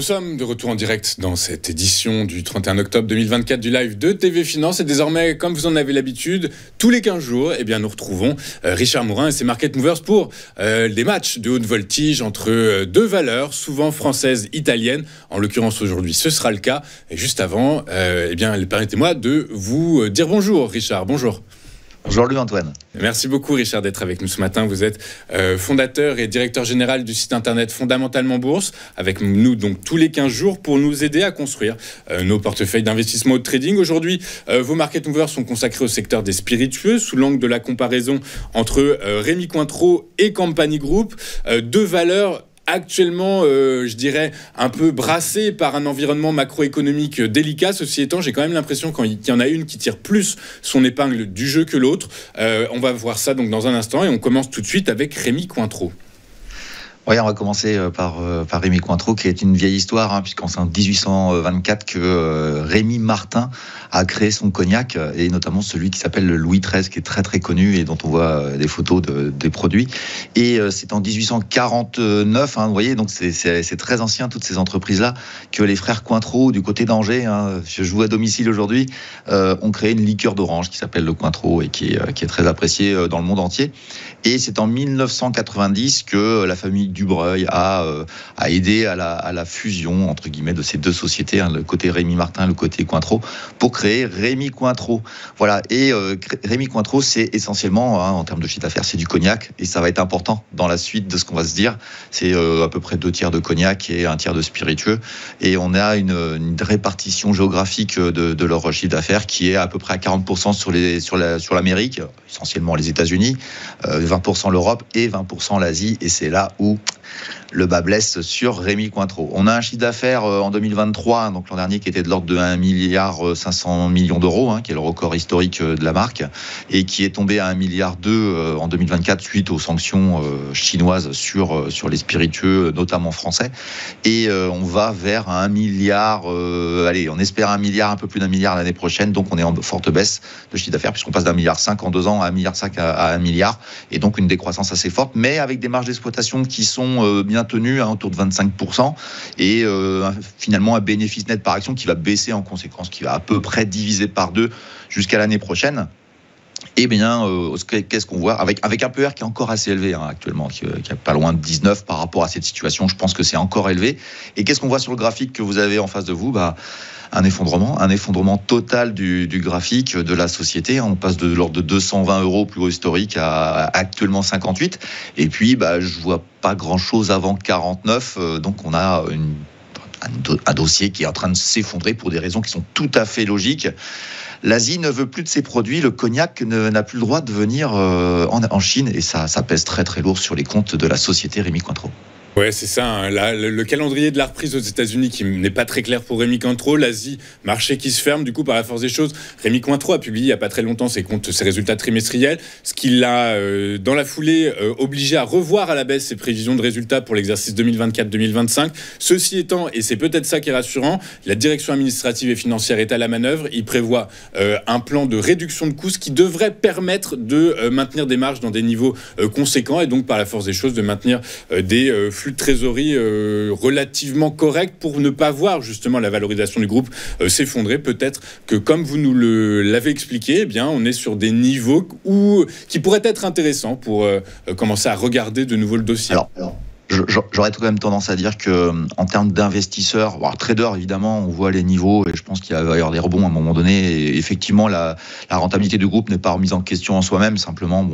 sommes de retour en direct dans cette édition du 31 octobre 2024 du live de TV Finance. Et désormais, comme vous en avez l'habitude, tous les 15 jours, nous retrouvons Richard Mourin et ses Market Movers pour des matchs de haute voltige entre deux valeurs, souvent françaises, italiennes. En l'occurrence, aujourd'hui, ce sera le cas. Et juste avant, permettez-moi de vous dire bonjour, Richard. Bonjour. Bonjour Louis-Antoine. Merci beaucoup Richard d'être avec nous ce matin. Vous êtes fondateur et directeur général du site internet Fondamentalement Bourse, avec nous donc tous les 15 jours pour nous aider à construire nos portefeuilles d'investissement au trading. Aujourd'hui, vos market movers sont consacrés au secteur des spiritueux sous l'angle de la comparaison entre Rémy Cointreau et Campani Group, deux valeurs actuellement, je dirais, un peu brassé par un environnement macroéconomique délicat. Ceci étant, j'ai quand même l'impression qu'il y en a une qui tire plus son épingle du jeu que l'autre. On va voir ça donc dans un instant et on commence tout de suite avec Rémy Cointreau. Oui, on va commencer par Rémy Cointreau, qui est une vieille histoire, puisqu'en 1824 que Rémy Martin a créé son cognac, et notamment celui qui s'appelle le Louis XIII, qui est très très connu et dont on voit des photos des produits. Et c'est en 1849, vous voyez, donc c'est très ancien, toutes ces entreprises-là, que les frères Cointreau, du côté d'Angers, je joue à domicile aujourd'hui, ont créé une liqueur d'orange qui s'appelle le Cointreau et qui est très appréciée dans le monde entier. Et c'est en 1990 que la famille Dubreuil a aidé à la fusion, entre guillemets, de ces deux sociétés, le côté Rémy Martin, le côté Cointreau, pour créer Rémy Cointreau. Voilà. Et Rémy Cointreau, c'est essentiellement, en termes de chiffre d'affaires, c'est du cognac, et ça va être important dans la suite de ce qu'on va se dire. C'est à peu près 2 tiers de cognac et 1 tiers de spiritueux. Et on a une répartition géographique de leur chiffre d'affaires qui est à peu près à 40% sur l'Amérique, essentiellement les États-Unis, 20% l'Europe et 20% l'Asie. Et c'est là où le bas blesse sur Rémy Cointreau. On a un chiffre d'affaires en 2023, donc l'an dernier, qui était de l'ordre de 1,5 milliard d'euros, qui est le record historique de la marque, et qui est tombé à 1,2 milliard en 2024 suite aux sanctions chinoises sur les spiritueux, notamment français. Et on va vers 1 milliard, on espère 1 milliard, un peu plus d'1 milliard l'année prochaine, donc on est en forte baisse de chiffre d'affaires, puisqu'on passe d'1,5 milliard en 2 ans à 1,5 milliard à 1 milliard, et donc une décroissance assez forte, mais avec des marges d'exploitation qui sont bien tenues, autour de 25%, et finalement un bénéfice net par action qui va baisser en conséquence, qui va à peu près diviser par 2 jusqu'à l'année prochaine. Eh bien, qu'est-ce qu'on voit avec un PER qui est encore assez élevé actuellement, qui est pas loin de 19 par rapport à cette situation. Je pense que c'est encore élevé. Et qu'est-ce qu'on voit sur le graphique que vous avez en face de vous ? Un effondrement total du graphique de la société. On passe de l'ordre de 220 euros plus haut historique à actuellement 58. Et puis, je vois pas grand-chose avant 49. Donc, on a un dossier qui est en train de s'effondrer pour des raisons qui sont tout à fait logiques. L'Asie ne veut plus de ses produits, le cognac n'a plus le droit de venir en Chine, et ça pèse très très lourd sur les comptes de la société Rémy Cointreau. Ouais, c'est ça. Le calendrier de la reprise aux États-Unis qui n'est pas très clair pour Rémy Cointreau. L'Asie, marché qui se ferme. Du coup, par la force des choses, Rémy Cointreau a publié il n'y a pas très longtemps ses résultats trimestriels, ce qui l'a, dans la foulée, obligé à revoir à la baisse ses prévisions de résultats pour l'exercice 2024-2025. Ceci étant, et c'est peut-être ça qui est rassurant, la direction administrative et financière est à la manœuvre. Il prévoit un plan de réduction de coûts, ce qui devrait permettre de maintenir des marges dans des niveaux conséquents, et donc, par la force des choses, de maintenir des flux de trésorerie relativement correct pour ne pas voir justement la valorisation du groupe s'effondrer. Peut-être que, comme vous nous l'avez expliqué, on est sur des niveaux qui pourraient être intéressants pour commencer à regarder de nouveau le dossier. J'aurais tout quand même tendance à dire que, en termes d'investisseurs, traders évidemment, on voit les niveaux, et je pense qu'il va y avoir des rebonds à un moment donné. Et effectivement, la rentabilité du groupe n'est pas remise en question en soi-même. Simplement,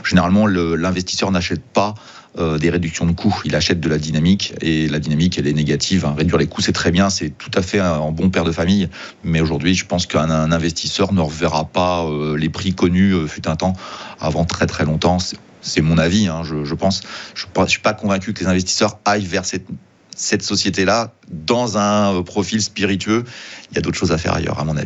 généralement, l'investisseur n'achète pas des réductions de coûts, il achète de la dynamique, et la dynamique, elle est négative. Réduire les coûts, c'est très bien, c'est tout à fait un bon père de famille, mais aujourd'hui, je pense qu'un investisseur ne reverra pas les prix connus fut un temps avant très très longtemps. C'est mon avis, je pense. Je ne suis pas convaincu que les investisseurs aillent vers cette société-là dans un profil spiritueux. Il y a d'autres choses à faire ailleurs, à mon avis.